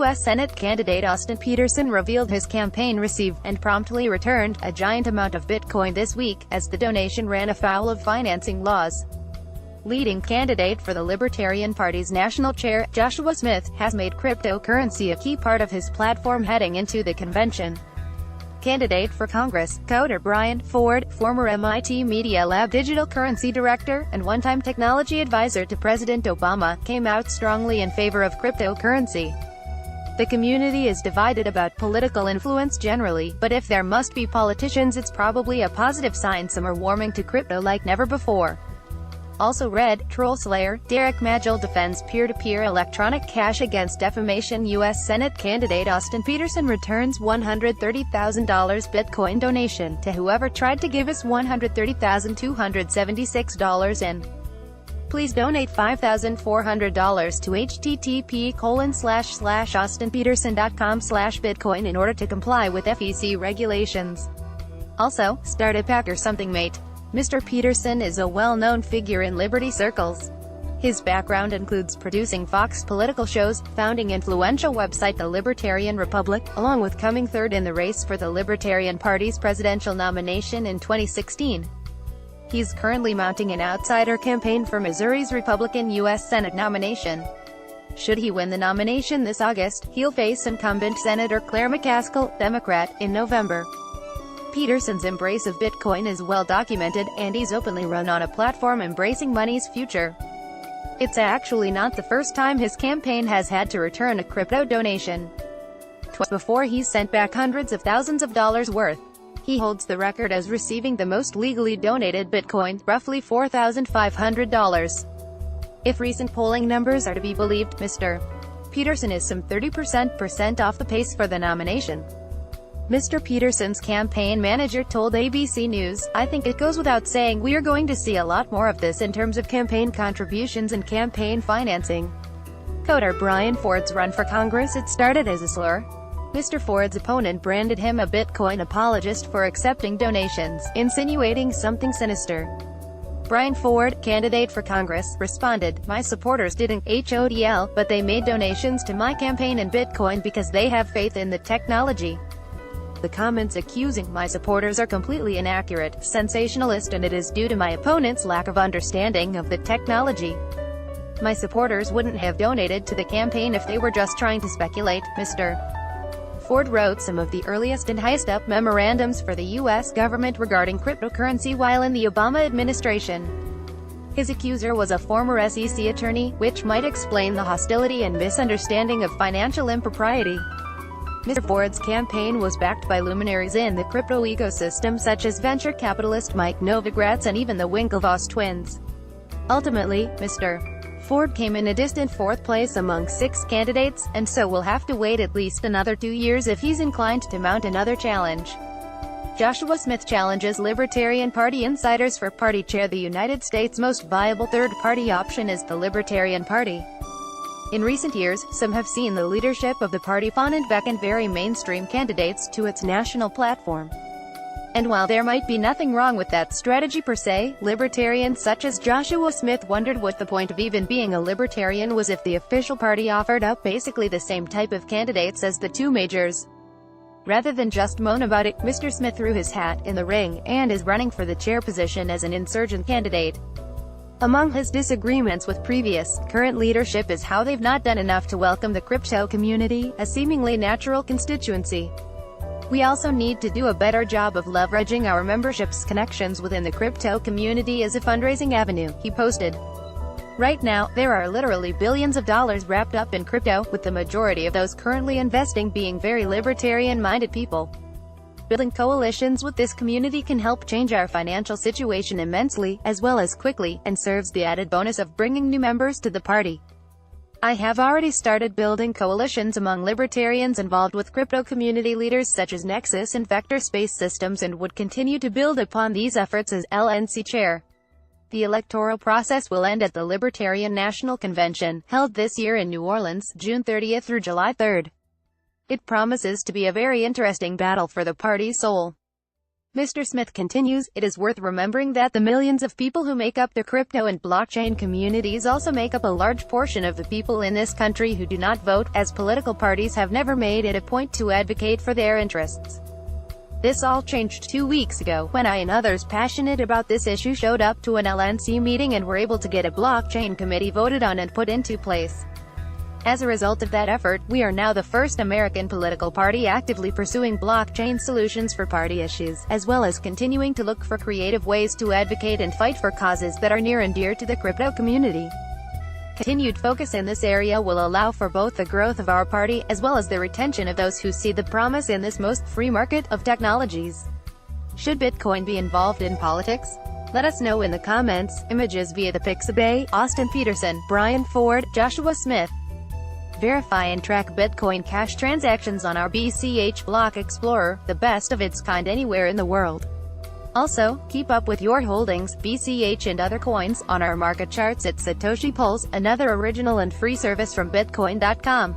U.S. Senate candidate Austin Petersen revealed his campaign received, and promptly returned, a giant amount of Bitcoin this week, as the donation ran afoul of financing laws. Leading candidate for the Libertarian Party's national chair, Joshua Smith, has made cryptocurrency a key part of his platform heading into the convention. Candidate for Congress, coder Brian Ford, former MIT Media Lab digital currency director, and one-time technology advisor to President Obama, came out strongly in favor of cryptocurrency. The community is divided about political influence generally, but if there must be politicians, it's probably a positive sign some are warming to crypto like never before. Also read, Troll Slayer, Derek Magel defends peer-to-peer electronic cash against defamation. U.S. Senate candidate Austin Petersen returns $130,000 Bitcoin donation to whoever tried to give us $130,276 in. Please donate $5,400 to http://austinpetersen.com/bitcoin in order to comply with FEC regulations. Also, start a pack or something, mate. Mr. Petersen is a well-known figure in liberty circles. His background includes producing Fox political shows, founding influential website The Libertarian Republic, along with coming third in the race for the Libertarian Party's presidential nomination in 2016. He's currently mounting an outsider campaign for Missouri's Republican U.S. Senate nomination. Should he win the nomination this August, he'll face incumbent Senator Claire McCaskill, Democrat, in November. Petersen's embrace of Bitcoin is well documented, and he's openly run on a platform embracing money's future. It's actually not the first time his campaign has had to return a crypto donation. Twice before he's sent back hundreds of thousands of dollars worth. He holds the record as receiving the most legally donated Bitcoin, roughly $4,500. If recent polling numbers are to be believed, Mr. Petersen is some 30% off the pace for the nomination. Mr. Petersen's campaign manager told ABC News, "I think it goes without saying we are going to see a lot more of this in terms of campaign contributions and campaign financing." Coder Brian Ford's run for Congress, it started as a slur. Mr. Ford's opponent branded him a Bitcoin apologist for accepting donations, insinuating something sinister. Brian Ford, candidate for Congress, responded, "My supporters didn't HODL, but they made donations to my campaign in Bitcoin because they have faith in the technology. The comments accusing my supporters are completely inaccurate, sensationalist, and it is due to my opponent's lack of understanding of the technology. My supporters wouldn't have donated to the campaign if they were just trying to speculate." Mr. Ford wrote some of the earliest and highest-up memorandums for the U.S. government regarding cryptocurrency while in the Obama administration. His accuser was a former SEC attorney, which might explain the hostility and misunderstanding of financial impropriety. Mr. Ford's campaign was backed by luminaries in the crypto ecosystem such as venture capitalist Mike Novogratz and even the Winklevoss twins. Ultimately, Mr. Ford came in a distant fourth place among 6 candidates, and so will have to wait at least another 2 years if he's inclined to mount another challenge. Joshua Smith challenges Libertarian Party insiders for party chair. The United States' most viable third-party option is the Libertarian Party. In recent years, some have seen the leadership of the party fawn and beckon very mainstream candidates to its national platform. And while there might be nothing wrong with that strategy per se, libertarians such as Joshua Smith wondered what the point of even being a libertarian was if the official party offered up basically the same type of candidates as the two majors. Rather than just moan about it, Mr. Smith threw his hat in the ring, and is running for the chair position as an insurgent candidate. Among his disagreements with current leadership is how they've not done enough to welcome the crypto community, a seemingly natural constituency. "We also need to do a better job of leveraging our membership's connections within the crypto community as a fundraising avenue," he posted. Right now, there are literally billions of dollars wrapped up in crypto, with the majority of those currently investing being very libertarian-minded people. Building coalitions with this community can help change our financial situation immensely, as well as quickly, and serves the added bonus of bringing new members to the party. "I have already started building coalitions among libertarians involved with crypto community leaders such as Nexus and Vector Space Systems and would continue to build upon these efforts as LNC chair." The electoral process will end at the Libertarian National Convention, held this year in New Orleans, June 30th through July 3rd. It promises to be a very interesting battle for the party's soul. Mr. Smith continues, it is worth remembering that the millions of people who make up the crypto and blockchain communities also make up a large portion of the people in this country who do not vote, as political parties have never made it a point to advocate for their interests. This all changed 2 weeks ago, when I and others passionate about this issue showed up to an LNC meeting and were able to get a blockchain committee voted on and put into place. As a result of that effort, we are now the first American political party actively pursuing blockchain solutions for party issues, as well as continuing to look for creative ways to advocate and fight for causes that are near and dear to the crypto community. Continued focus in this area will allow for both the growth of our party, as well as the retention of those who see the promise in this most free market of technologies. Should Bitcoin be involved in politics? Let us know in the comments. Images via the Pixabay, Austin Peterson, Brian Ford, Joshua Smith. Verify and track Bitcoin Cash transactions on our BCH Block Explorer, the best of its kind anywhere in the world. Also, keep up with your holdings, BCH and other coins, on our market charts at Satoshi Pulse, another original and free service from Bitcoin.com.